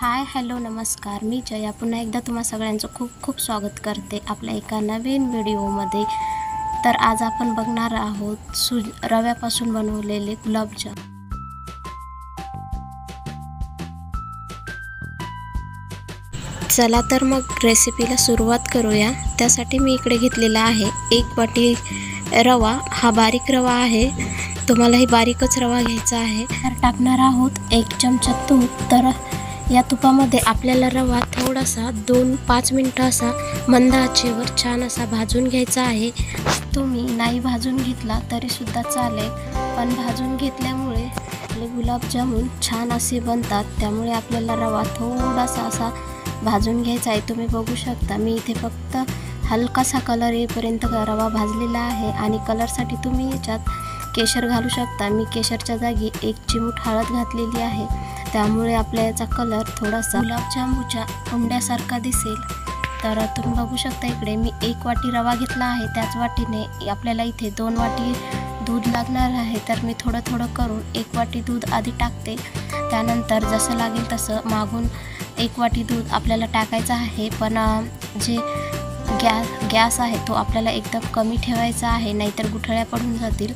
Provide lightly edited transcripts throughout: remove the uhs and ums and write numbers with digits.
Hi hello नमस्कार, मी जया पुन्हा एकदा तुम्हा सगळ्यांचं खूप खूप स्वागत करते आपल्या एका नवीन व्हिडिओमध्ये। तर आज आपण बघणार आहोत रव्यापासून बनवलेले गुलाबजाम। चला तर मग रेसिपीला सुरुवात करूया। त्यासाठी मी इकडे घेतलेला आहे 1 वाटी रवा। हा बारीक रवा आहे, तुम्हालाही बारीकच रवा घ्यायचा आहे। तर टाकणार आहोत 1 चमचा तूप। तर या तुपामध्ये आपल्याला रवा थोडासा 2-5 मिनिटं असा मंद आचेवर छान असा भाजून घ्यायचा आहे। तुम्ही नाही भाजून घेतला तरी सुद्धा चालेल, पण भाजून घेतल्यामुळे आपले गुलाबजामुन छान असे बनतात। त्यामुळे आपल्याला रवा थोडासा असा भाजून घ्यायचा आहे। तुम्ही बघू शकता मी इथे फक्त हलकासा कलर येईपर्यंत रवा भाजलेला आहे। आणि कलरसाठी तुम्ही याच्यात केशर घालू शकता। मी केशरच्या जागी 1 चिमूट हळद घातलेली आहे, त्यामुळे आपल्या याचा कलर थोडासा गुलाबजामुच्या उंड्यासारखा दिसेल। तर तुम्ही बघू शकता इकडे मी 1 वाटी रवा घेतला आहे, त्याच वाटीने आपल्याला इथे 2 वाटी दूध लागणार आहे। तर मी थोडं थोडं करून 1 वाटी दूध आधी टाकते, त्यानंतर जसं लागेल तसं मागून 1 वाटी दूध आपल्याला टाकायचं आहे। पण जे गॅस आहे तो आपल्याला एकदम कमी ठेवायचा आहे, नाहीतर गुठळ्या पडून जातील।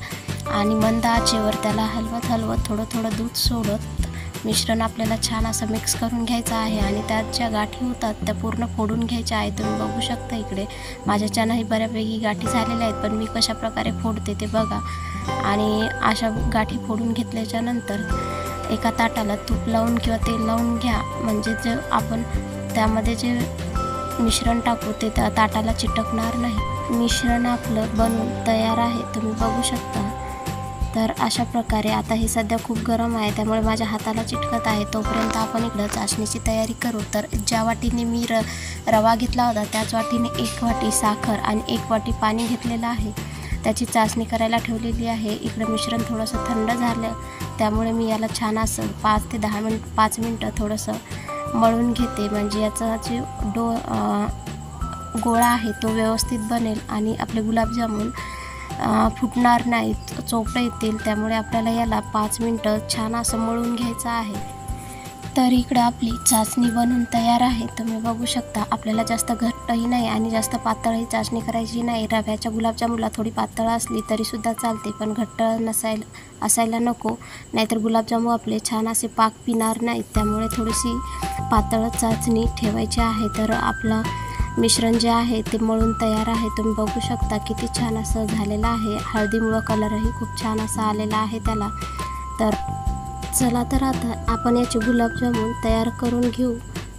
आणि मंद आचेवर त्याला हलवत थोडं थोडं दूध सोडत मिश्रण आपल्याला छान असं मिक्स करून घ्यायचं आहे। आणि त्यात ज्या गाठी होतात त्या पूर्ण फोडून घ्यायच्या आहेत। तुम्ही बघू शकता इकडे माझ्याच्यानंही बऱ्यापैकी गाठी झालेल्या आहेत, पण मी कशा प्रकारे फोडते ते बघा। आणि अशा गाठी फोडून घेतल्याच्या नंतर एका ताटाला तूप लावून किंवा तेल लावून घ्या, म्हणजे जे आपण त्यामध्ये जे मिश्रण टाकू ते त्या ताटाला चिटकणार नाही। मिश्रण आपलं बनवून तयार आहे, तुम्ही बघू शकता। तर अशा प्रकारे आता हे सध्या खूप गरम आहे, त्यामुळे माझ्या हाताला चिटकत आहे। तोपर्यंत आपण इकडं चाशणीची तयारी करू। तर ज्या वाटीने मी रवा घेतला होता त्याच वाटीने 1 वाटी साखर आणि 1 वाटी पाणी घेतलेलं आहे, त्याची चाशणी करायला ठेवलेली आहे। इकडं मिश्रण थोडंसं थंड झालं, त्यामुळे मी याला छान असं 5 मिनटं थोडंसं मळून घेते, म्हणजे याचा जे गोळा आहे तो व्यवस्थित बनेल आणि आपले गुलाबजामुन फुटणार नाहीत, चोपडे येतील। त्यामुळे आपल्याला याला 5 मिनटं छान असं मळून घ्यायचं आहे। तर इकडं आपली चाशणी बनवून तयार आहे, तुम्ही बघू शकता। आपल्याला जास्त घट्टही नाही आणि जास्त पातळही चाशणी करायची नाही। रव्याच्या गुलाबजामुनला थोडी पातळ असली तरीसुद्धा चालते, पण घट्ट असायला नको, नाहीतर गुलाबजामुन आपले छान असे पाक पिणार नाहीत। त्यामुळे थोडीशी पातळ चाशणी ठेवायची आहे। तर आपलं मिश्रण जे आहे ते मळून तयार आहे, तुम्ही बघू शकता किती छान असं झालेलं आहे। हळदीमुळं कलरही खूप छान असा आलेला आहे त्याला। तर चला तर आता आपण याचे गुलाबजामुन तयार करून घेऊ।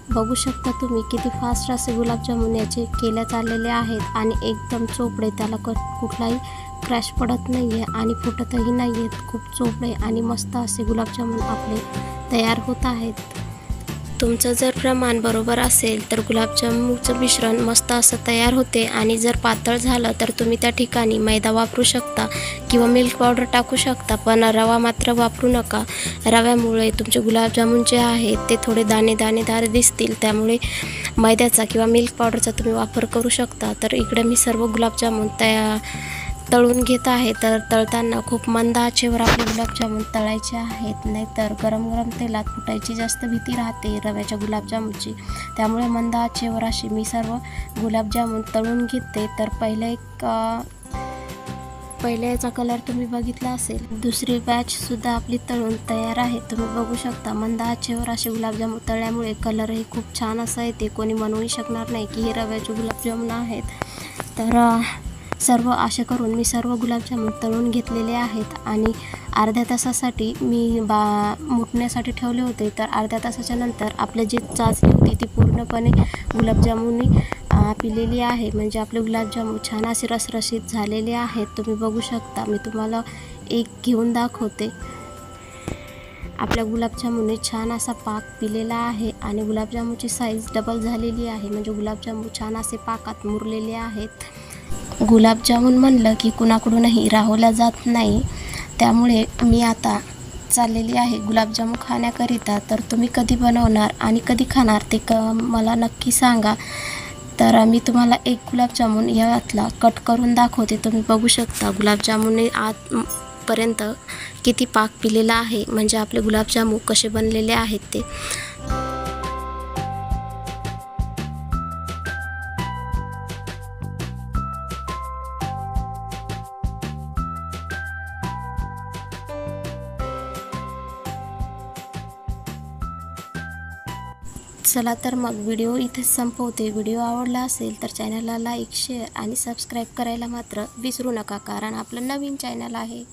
बघू शकता तुम्ही किती फास्ट असे गुलाबजामुन याचे केल्या चाललेले आहेत आणि एकदम चोपडे, त्याला कुठलाही क्रॅश पडत नाही आहे आणि फुटतही नाही आहेत। खूप चोपडे आणि मस्त असे गुलाबजामुन आपले तयार होत आहेत। तुमचं जर प्रमाण बरोबर असेल तर गुलाबजामुनचं मिश्रण मस्त असं तयार होते। आणि जर पातळ झालं तर तुम्ही त्या ठिकाणी मैदा वापरू शकता किंवा मिल्क पावडर टाकू शकता, पण रवा मात्र वापरू नका। रव्यामुळे तुमचे गुलाबजामुन जे आहेत ते थोडे दाणेदार दिसतील, त्यामुळे मैद्याचा किंवा मिल्क पावडरचा तुम्ही वापर करू शकता। तर इकडे मी सर्व गुलाबजामुन तळून घेत आहे। तर तळताना खूप मंद आचेवर आपले गुलाबजामुन तळायचे आहेत, नाहीतर गरम तेलात फुटायची जास्त भीती राहते रव्याच्या गुलाबजामुनची। त्यामुळे मंद आचेवर अशी मी सर्व गुलाबजामुन तळून घेते। तर पहिल्या याचा कलर तुम्ही बघितला असेल, दुसरी बॅचसुद्धा आपली तळून तयार आहे। तुम्ही बघू शकता मंद आचेवर असे गुलाबजामुन तळल्यामुळे कलरही खूप छान असा येते, कोणी म्हणूही शकणार नाही की हे रव्याचे गुलाबजामुन आहेत। तर सर्व असे करून मी सर्व गुलाबजामुन तळून घेतलेले आहेत आणि अर्ध्या तासासाठी मी मुटण्यासाठी ठेवले होते। तर अर्ध्या तासाच्या नंतर आपली जी चाचणी होती ती पूर्णपणे गुलाबजामुननी पिलेली आहे, म्हणजे आपले गुलाबजामुन छान असे रसरशीत झालेले आहेत। तुम्ही बघू शकता, मी तुम्हाला एक घेऊन दाखवते। आपल्या गुलाबजामुनने छान असा पाक पिलेला आहे आणि गुलाबजामुनची साईज डबल झालेली आहे, म्हणजे गुलाबजामुन छान असे पाकात मुरलेले आहेत। गुलाबजामुन म्हणलं की कुणाकडूनही राहवल्या जात नाही, त्यामुळे मी आता चाललेली आहे गुलाबजामुन खाण्याकरिता। तर तुम्ही कधी बनवणार आणि कधी खाणार ते मला नक्की सांगा। तर मी तुम्हाला एक गुलाबजामुन यातला कट करून दाखवते। तुम्ही बघू शकता गुलाबजामुनने आतपर्यंत किती पाक पिलेला आहे, म्हणजे आपले गुलाबजामुन कसे बनलेले आहेत ते। चला तर मग व्हिडिओ इथेच संपवते. व्हिडिओ आवडला असेल तर चॅनलला लाईक, शेअर आणि सबस्क्राईब करायला मात्र विसरू नका, कारण आपलं नवीन चॅनल आहे.